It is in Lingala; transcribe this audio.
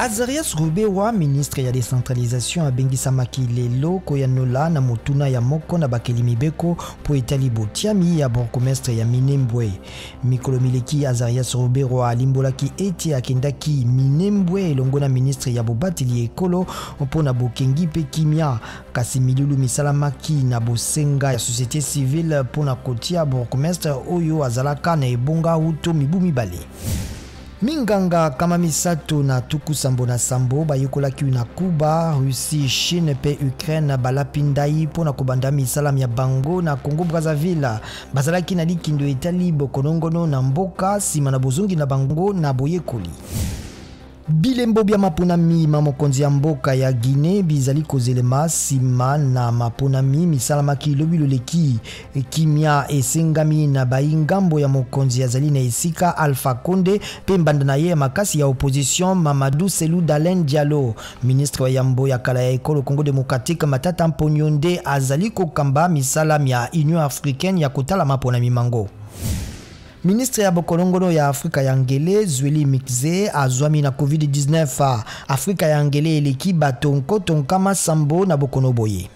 Azarias Ruberwa, ministre ya décentralisation abengisa makilelo koyanola na motuna ya moko na bakelimi beko po etali botiami ya bourgmestre ya Minembwe. Mikolo mileki Azarias Ruberwa alimbolaki eti akendaki Minembwe elongo na ministre ya bobateli ekolo mpona bokengi pe kimia kasi milulu misalamaki na bosenga ya société civile pona kotia bourgmestre oyo azalaka na ebonga uto mibu mibale. Minganga kama misato na tuku sambo na sambo bayokolaki na Cuba, Russie, Chine pe Ukraine balapindai pona kobanda misalam ya bango na Congo Brazzaville. Bazalaki na likindo etali bokonongono na mboka sima na bozungi na bango na boyekoli. Bilembo bya maponami mamokonzi ya mboka ya Guinée bizali kozelema sima na maponami misalamaki lobiloleki kimia esengami na baingambo ya mokonzi azali na esika Alpha Condé pe mbanda na ye makasi ya opposition Mamadou Selou Dalen Diallo. Ministre wa yambo ya kala ya ekolo Congo Démocratique Matata Mponyonde azali kokamba misalam ya Union Africaine ya kotala maponami mango. Ministre ya bokolongono ya Afrika ya Ngele Zweli Mikze azwami na COVID-19. Afrika ya Ngele eleki batonko tonkama sambo na bokono boye.